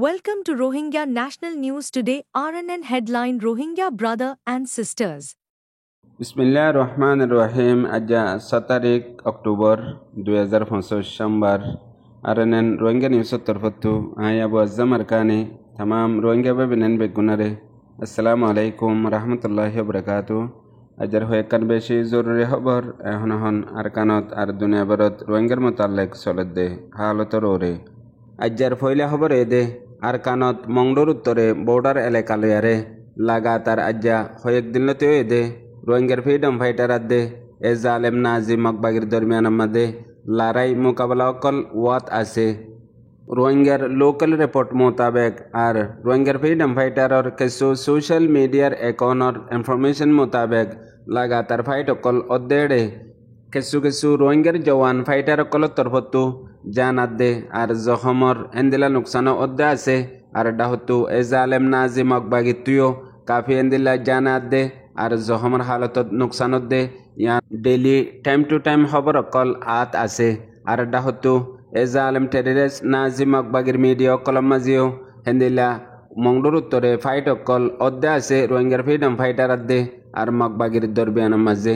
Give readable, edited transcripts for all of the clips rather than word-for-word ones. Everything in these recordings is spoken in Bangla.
Welcome to Rohingya National News Today. RNN headline: Rohingya brother and sisters. बिस्मिल्लाहिर्रहमानिर्रहीम আজ 17 অক্টোবর 2025 সোমবার আরএনএন রোহিঙ্গা নিউজ তরফতু আবু আজম আরকানি तमाम রোহিঙ্গা বেবিনেন বেগুনারে আসসালামু আলাইকুম রাহমাতুল্লাহি ওয়া বারাকাতু আজর হয়েকান বেশি জরুরি খবর এখন আরকানত আর দুনিয়া ভরত রোহিঙ্গার মোতালেক চলদে হালত রোরে আজর ফয়লা খবর এদে আরকানত মংডুর উত্তরে বর্ডার এলাকা লয়ারে লাগাতার আজ্জা হয়েকদিনতে এদে রোহিঙ্গার ফ্রিডম ফাইটার আদে এ জালেম নাজি মকবাগির দরমিয়ান মধ্যে লড়াই মোকাবেলা অকল ওয়াত আছে রোহিঙ্গার লোকাল রিপোর্ট মোতাবেক আর রোহিঙ্গার ফ্রিডম ফাইটারর কিছু সোশ্যাল মিডিয়ার অ্যাকাউন্টর ইনফরমেশন মোতাবেক লাগাতার ফাইট অকল অদ্দেড়ে কিছু রোহিঙ্গার জওয়ান ফাইটার অকল তরফতু জান আদে আর জখমর এন্দিলা নুকসান অদ্দে আছে আর ডাহতু এ জালেম নাজি মকবাগি তুইও কাফি এন্দিলা জান আদে আর জখমর হালতত নুকসানত দে ইয়ান ডেইলি টাইম টু টাইম খবর অকল আত আছে আর ডাহতু এ জালেম টেররিস্ট নাজি মকবাগির মিডিয়া অকলম মাজিও হেন্দিলা মংডুর উত্তরে ফাইট অকল অদ্দে আছে রোহিঙ্গার ফ্রিডম ফাইটার আদে আর মকবাগির দরবিয়ানের মাঝে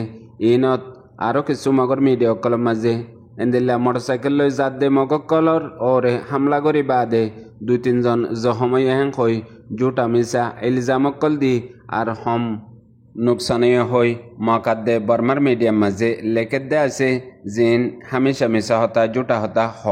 ইনত আরও কিছু মগর মিডিয়া অকলম মাঝে এন্দিল্লা মোটরসাইকেল লই যাদে মগকলর ওরে হামলা করি বাদে দুই তিনজন জখমই হেং হই জুটা মিসা ইলজাম অকল দি আর হম নুকসানীয় হই মকাদ্দে বর্মার মিডিয়াম মাঝে লেখে দে আছে জিন হামেশা মিশা হতা জুটা হতা হ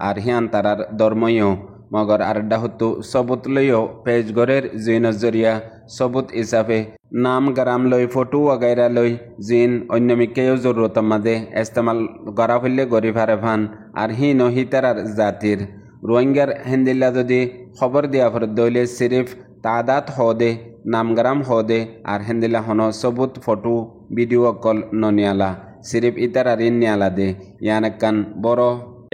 আর হিয়ান তারার ধর্মীয় মগর আর ডাহতু সবুত লইও পেজ গরের জিন জরিয়া সবুত হিসাবে নাম গ্রাম লই ফটো वगैरह লই জিন অন্যমিকেও জরুরত মাদে ইস্তেমাল করা হইলে গরিব হারে ভান আর হিন হিতারার জাতির রোহিঙ্গার হিন্দিল্লা যদি খবর দিয়া ফর দইলে সিরিফ তাদাত হদে নামগ্রাম হদে আর হিন্দিল্লা হন সবুত ফটো ভিডিও কল ননিয়ালা সিরিফ ইতারার নিয়ালা দে ইয়ানকান বড়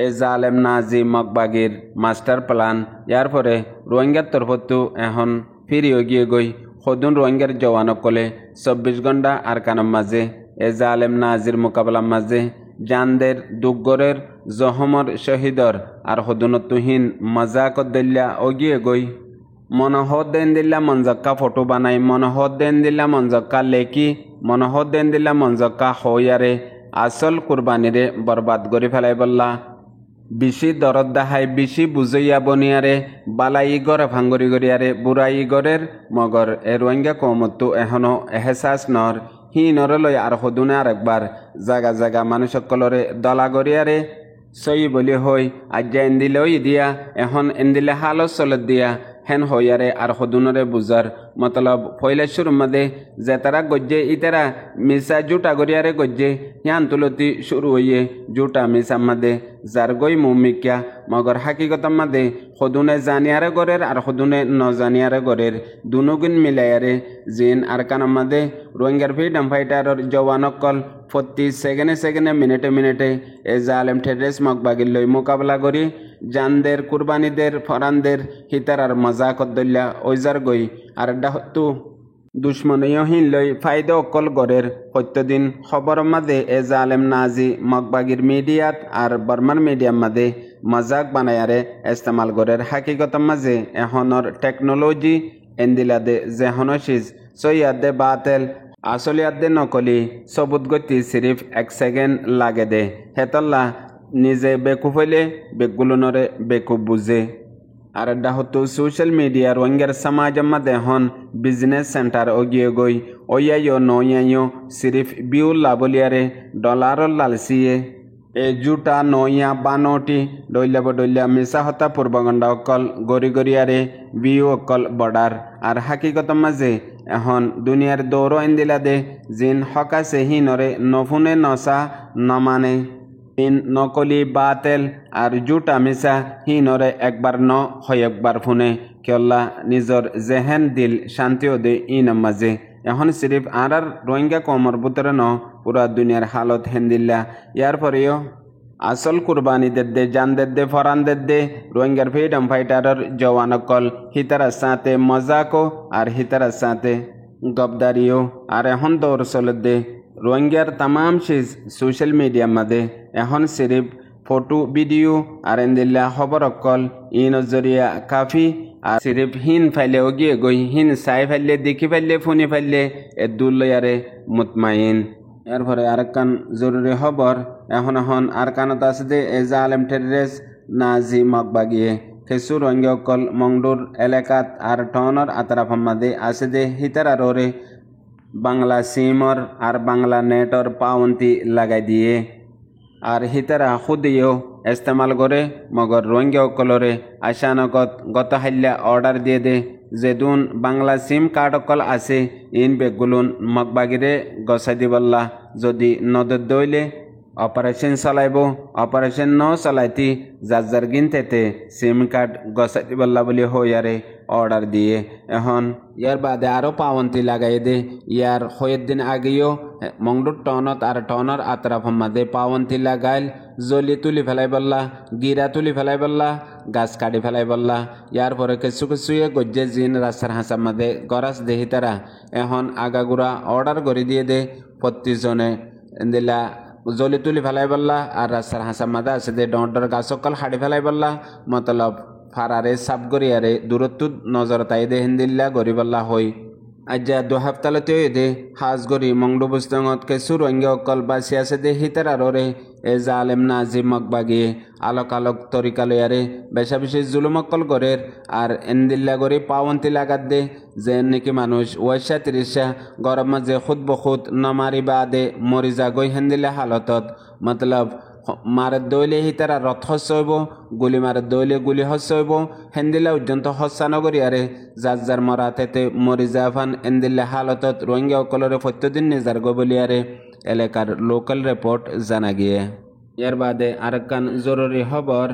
এ জালেম নাজি মকবাগির মাস্টার প্ল্যান ইয়ার পরে রোহিঙ্গার তরফতু এখন ফিরিয়ে গিয়ে গই সদুন রোহিঙ্গার জওয়ানকলে 24 ঘণ্টা আর কানম মাঝে এ জালেম নাজির মোকাবেলার মাঝে জানদের দুগরের জহমর শহীদর আর সদুনতুহীন মজাকত দিল্লা অগিয়ে গই মনহদ দেন দিল্লা মঞ্জক্কা ফটো বানাই মনহদ দেন দিল্লা মঞ্জক্কা লেকি মনহদ দেন দিল্লা মঞ্জক্কা হইয়ারে আসল কুরবানিরে বরবাদ করে ফেলাই বললা বেশি দরদ দাহাই বেশি বুঝইয়া বনিয়ারে বালাই গড়ে ভাঙ্গরি গড়িয়ারে বুড়াই গড়ের মগর এ রোহিঙ্গা কমতো এখনো এহেসাস নর হি নরলই আর সদুনে আর একবার জাগা জাগা মানুষ সকলরে দলা গড়িয়ারে সই বলি হই আজ্ঞা এন্দিলেও দিয়া এখন এন্দিলে হালত চলত দিয়া হেন হইয়ারে আর সদুনরে বুঝার মতলব ফৈলেশ্বর মাদে যে তারা গজ্জে ইতারা মিসা জুটা গড়িয়ারে গজ্জে হিয়ান তুলতি শুরু হইয়ে জুটা মিসা মাদে যার গই মুমিকিয়া মগর হাকিগত মাদে সদুনে জানিয়ারে গড়ের আর সদুনে নজানিয়ারে গড়ের দুনুগুণ মিলাইয়ারে জিন আর কানার মাদে রোহিঙ্গার ফ্রিডম ফাইটারর জওয়ানকল প্রতি সেকেন্ডে মিনিটে এ জালেম টেররিস্ট মকবাগির লই মোকাবেলা করি জানদের কুরবানিদের ফরানদের হিতারার মজা কদ্দল্লা ওইজার গই আর ডাহতু দুশ্মনীয়হীন লই ফায়দা অকল গড়ের প্রত্যদিন খবর মাদে এ জালেম নাজি মকবাগির মিডিয়াত আর বর্মার মিডিয়াম মাদে মজাক বানায়ারে ইস্তেমাল গড়ের হাকিগত মাঝে এখনর টেকনোলজি এন্দিলাদে যেহনশিজ সৈয়াদে বাতেল আসলিয়াদে নকলি সবুত গতি সিরিফ 1 সেকেন্ড লাগে দে হেতল্লা নিজে বেকুফ হইলে বেগুলনরে বেকুফ বুঝে আর ডাহতু সোশ্যাল মিডিয়া রোহিঙ্গার সমাজ মাদে হন বিজনেস সেন্টার অগিয়ে গই ওয়াইও নয়াইও সিরিফ বিউ লাবলিয়ারে ডলার লালসিয়ে এ জুটা নয়া বানোটি ডইলা মিসা হতা পূর্বগণ্ডা অকল গড়িয়ারে বিউ অকল বর্ডার আর হাকিগত মাঝে এখন দুনিয়ার দৌড় এন্দিলা দে জিন হকাছে হিনরে নফুনে নসা নমানে ইন নকলি বাতেল আর জুটা মিসা হিনরে একবার ন হয় একবার ফুনে কেল্লা নিজর জেহেন দিল শান্তিও দে ইন মাঝে এখন সিরিফ আর রোহিঙ্গা কমর বুতরে ন পুরা দুনিয়ার হালত হেন্দিল্লা ইয়ার পরেও আসল কুরবানি দে জান দে ফরান দে রোহিঙ্গার ফ্রিডম ফাইটারর জওয়ানকল হিতারার সাথে মজাকো আর হিতারার সাথে গবদারিও আর এখন দৌড় চলত দে রোহিঙ্গার तमाम चीज सोशल मीडिया मदे এখন সিরিফ ফটো ভিডিও আর এন্দিল্লা খবর অকল ইন জরিয়া কাফি আর সিরিফ হিন ফাইলে ওগিয়ে গই হিন সাই ফাইলে দেখি ফাইলে ফোনে ফাইলে দুল্লয়ারে মুতমাইন। এরপরে আরেকখান জরুরি খবর এখন আর কানত আছে যে জালেম টেররিস্ট নাজি মগবাগিয়ে কিছু রোহিঙ্গা অকল মংডুর এলাকাত আর টনের আতরাফর মাঝে আছে যে হিতার আরে বাংলা সিমর আর বাংলা নেটর পাউন্তি লাগাই দিয়ে আর হিতারা খুদিও ইস্তেমাল করে মগর রোহিঙ্গা অকলরে আশানকত গত হাল্লা অর্ডার দিয়ে দে যেদুন বাংলা সিম কার্ড অকল আছে ইন বেগুলুন মগবাগিরে গছাই দিবল্লা যদি নদর দইলে অপারেশন চলাইব অপারেশন ন চলাইতি যার গিনতেতে সিম কার্ড গছাই দিবল্লা বলি হইয়ারে অর্ডার দিয়ে এখন ইয়ার বাদে আরও পাওয়ন্তি লাগাই দে ইয়ার হয়ের দিন আগেও মংডুর টনত আর টনর আতরাফর মাঝে পাওয়ন্তি লাগাইল জলি তুলি ফেলাই বললা গিরা তুলি ফেলাই বললা গাছ কাটি ফেলাই বললা ইয়ার পরে কিছু কিছুয়ে গজ্জে জিন রাস্তার হাঁসার মাঝে গরাস দেহি তারা এখন আগাগুড়া অর্ডার করে দিয়ে দে প্রতিজনে দিলা জলি তুলি ফেলাই বললা আর রাস্তার হাঁসার মাঝে আছে দে ডর গাছকল হাড়ি ফেলাই বললা মতলব ফারারে সাব গরিয়ারে দূরত্ব নজর তাই দে হিন্দিল্লা গরিবল্লা হই আজ্জা দু হাফতালতে দে হাজ গরি মংডু বুস্তঙত কিছু রোহিঙ্গা অকল বাসি আছে দে হিতার আরে এ জালেম নাজি মগবাগিয়ে আলোক আলোক তরিকা লয়ারে বেশা বেশি জুলুম অকল গরের আর এন্দিল্লা গরি পাওয়ন্তি লাগাত দে যে নাকি মানুষ ওয়াইশা তিরিশা গরম মাঝে খুদ বখুদ নমারি বাদে মরি যাগই হেন্দিল্লা হালতত মতলব মারের দইলে হিতারা রথ হস্য হইব গুলি মারের দইলে গুলি হস্য হইব হেন্দিল্লা পর্যন্ত হস্যা নগরী আরে যার মরাতেতে মরি যাফান এন্দিল্লা হালতত রোহিঙ্গা অকলরে প্রত্যেকদিন নিজার গবলিয়ারে এলাকার লোকাল রিপোর্ট জানা গিয়ে। এর বাদে আরেকখান জরুরি খবর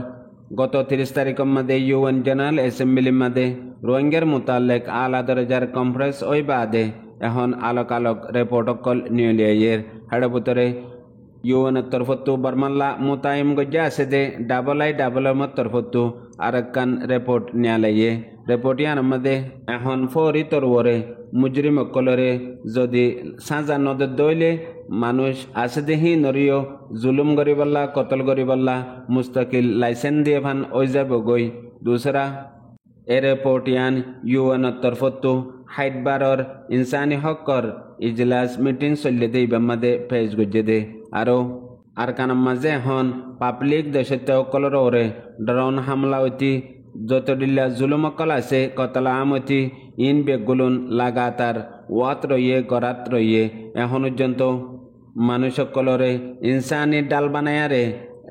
গত 30 তারিখের মধ্যে ইউএন জেনারেল অ্যাসেম্বলির মধ্যে রোহিঙ্গার মোতালেক আলা দরজার কনফারেন্স ওই বাদে এখন আলোক আলোক রিপোর্ট অকল নিউলিয়ার হাড়ে ভিতরে ইউএনের তরফতো বর্মাল্লা মোতায়েম গজ্জা আছে দে ডাবল তরফতো আরেকখান রিপোর্ট নিয়ালাইয়ে রিপোর্ট ইয়ার মধ্যে এখন ফৌরি তরওরে মুজরিম অকলরে যদি সাজা নদর দইলে মানুষ আছে দেহি নরিও জুলুম গরিবল্লা কতল গরিবল্লা মুস্তাকিল লাইসেন্স দিয়ে ফান ওই যাব গই দুসরা এ রিপোর্ট ইয়ান ইউএনের তরফতো হাইটবারর ইনসানি হকর ইজলাস মিটিং চললে দে ইবামাদে পেজ গজ্জে দে আর কানাম মাঝে এখন পাবলিক দেশতে অকলর ওরে ড্রোন হামলা অতি যত ডিল্লা জুলুম অকল আছে কতলা আমতি ইন বেগুলুন লাগাতার ওয়াত রইয়ে গরাত রইয়ে এখন পর্যন্ত মানুষ সকলরে ইনসানি ডাল বানায়ারে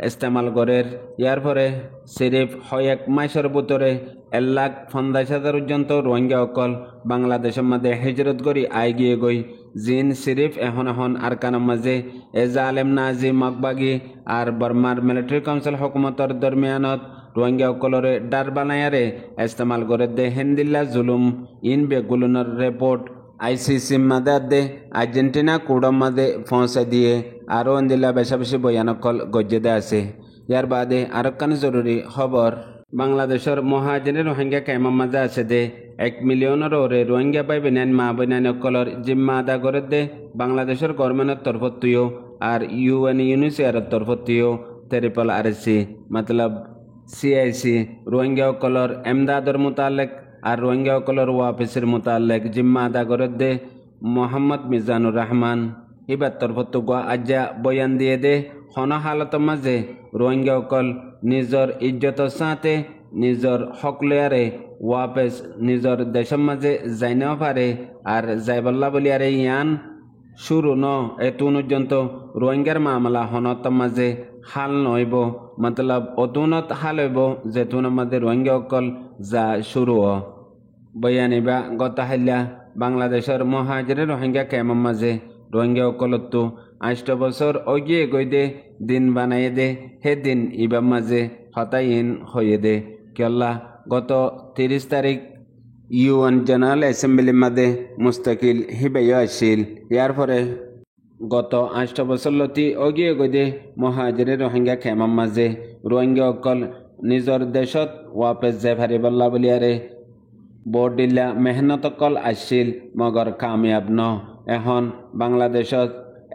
ইস্তেমাল করের ইয়ার পরে সিরিফ এক মাসের ভিতরে 1,50,000 পর্যন্ত রোহিঙ্গা অকল বাংলাদেশের মধ্যে হিজরত করি আই গিয়ে গই জিন সিরিফ এখন আর কানার মাঝে এ জালেম নাজি মগবাগি আর বর্মার মিলিটারি কাউন্সিল হুকুমতর দরমিয়ানত রোহিঙ্গা অকলরে ডার বানায়ারে ইস্তেমাল করে দে হেন্দিল্লা জুলুম ইন বেগুলুনের রিপোর্ট আইসিসি মাদে দে আর্জেন্টিনা কুড়ম মাদে পৌঁছে দিয়ে আরও এন্দিল্লা বেশা বেশি বয়ানকল গজ্জেদে আছে। ইয়ার বাদে আরেকখান জরুরি খবর বাংলাদেশের মহাজনে রোহিঙ্গা ক্যাম্পের মাঝে আছে দে 1 মিলিয়নের ওরে রোহিঙ্গা পাই বেনান মা বেনান অকলর জিম্মা আদা করে দে বাংলাদেশের গভর্নমেন্টের তরফতিও আর ইউএন ইউনিসিয়ারের তরফতিও তেরিপল আরসি মতলব সিআইসি রোহিঙ্গা অকলর এমদাদর মোতালেক আর রোহিঙ্গা অকলর ওয়াফিসের মোতালেক জিম্মা আদা করে দে মোহাম্মদ মিজানুর রহমান এবার তরফত আজ্জা বয়ান দিয়ে দে হন হালত মাঝে রোহিঙ্গা অকল নিজর ইজ্জতর সাথে নিজর হক লয়ারে ওয়াপেস নিজর দেশের মাঝে যাই না পারে আর যাইবল্লা বলিয়ারে ইয়ান শুরু ন এতুন পর্যন্ত রোহিঙ্গার মামলা হনত মাঝে হাল নইব মতলব অতুনত হাল হইব যেতুনের মাঝে রোহিঙ্গা অকল যা শুরু বয়ানিবা গত হাল্লা বাংলাদেশের মহাজরে রোহিঙ্গা ক্যাম্পের মাঝে রোহিঙ্গা অকলতো 8 বছর অগিয়ে গই দে দিন বানাই দে হে দিন ইবার মাঝে হতাইন হয়ে দে কেল্লা গত 30 তারিখ ইউএন জেনারেল অ্যাসেম্বলির মাঝে মুস্তাকিল হিবেয় আসিল ইয়ার পরে গত 8 বছর লতি অগিয়ে গই দে মহাজরে রোহিঙ্গা ক্যাম্পের মাঝে রোহিঙ্গা অকল নিজর দেশত ওয়াপেস যাই পারিবল্লা বলিয়ারে বড়দিল্লা মেহনত অকল আসিল মগর কামিয়াব ন এখন বাংলাদেশত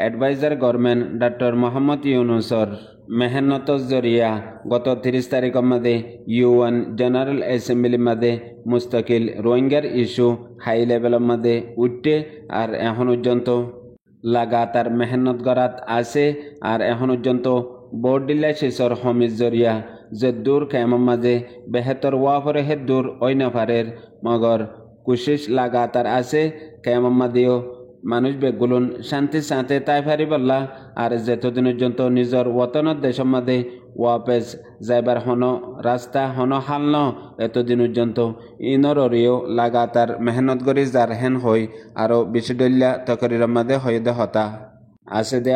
এডভাইজার গভর্নমেন্ট ডক্টর মোহাম্মদ ইউনুসর मेहनत जरिया गत 30 तारीखमध्ये UN जनरल असेंब्लीमध्ये मुस्तकिल রোহিঙ্গার ইস্যু হাই লেভেলमध्ये উঠে আর এখন পর্যন্ত লাগাতার মেহনত করাত আছে আর এখন পর্যন্ত বোর্ড দিলা শেষর সমিত জরিয়া যে দূর কেমন মাঝে বেহতর ওয়াফরে হে দূর ওই নাফারের মগর কোশিশ লাগাতার আছে কেমন মাদিও মানুষ বেগুলুন শান্তির সাথে তাই ফারি বললা আর যেতদিন পর্যন্ত নিজের ওতনের দেশের মধ্যে ওয়াপেস যাইবার হন রাস্তা হন হাল ন এতদিন পর্যন্ত ইনরিও লাগাতার মেহনত করি যার হেন হই আরও বেশি ডলিয়া তকরির মধ্যে হয়ে দে হতা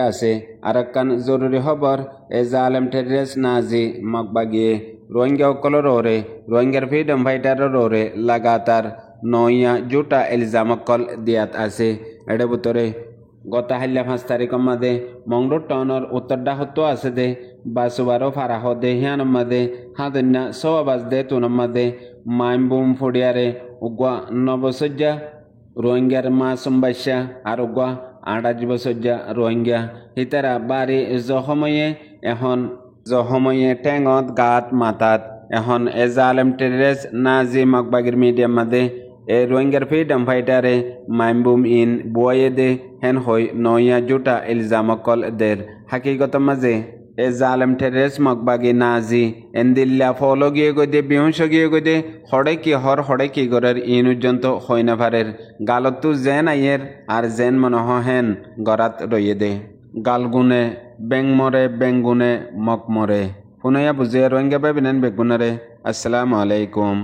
আছে আর একখান জরুরি খবর এ জালেম টেররিস্ট নাজি মকবাগিয়ে রোহিঙ্গা অকলর ওরে রোহিঙ্গার ফ্রিডম ফাইটারের ওরে লাগাতার নয়া জোটা এলজামকল দিয়াত আছে এডে ভিতরে গত হাল্লা 5 তারিখের মধ্যে মংডোর টাউনের উত্তরডা হতো আছে দে বাসুবারও ফারাহ দে হিয়ান মধ্যে হাদন্যা সবাবাজ দে তুনের মধ্যে মাইমবুম ফড়িয়ারে উগুয়া নবসজ্জা রোহিঙ্গার মা সম্বাসা আর উগুয়া 28 বছরজা রোহিঙ্গা হিতারা বাড়ি জহময়ে টেঙত গাত মাতাত এখন এ জালেম টেররিস্ট নাজি মকবাগির মিডিয়ার মধ্যে এ রোহিঙ্গার ফ্রিডম ফাইটারে মাইমবুম ইন বুয়ে দে হেন হই নয়া জোটা ইলজামকল দের হাকিগত মাঝে এ জালেম টেররিস্ট মকবাগি নাজি এন্দিল্লা ফলো গিয়ে গদে বিহংস গিয়ে গদে হড়ে কি গরের ইন পর্যন্ত হই না পারের গালতু জেন আইয়ের আর জেন মনহ হেন গরাত রইয়ে দে গালগুনে বেঙ্গুনে মক মরে পুনয়া বুঝে রোহিঙ্গা বেবিনেন বেগুনারে আসসালামু আলাইকুম।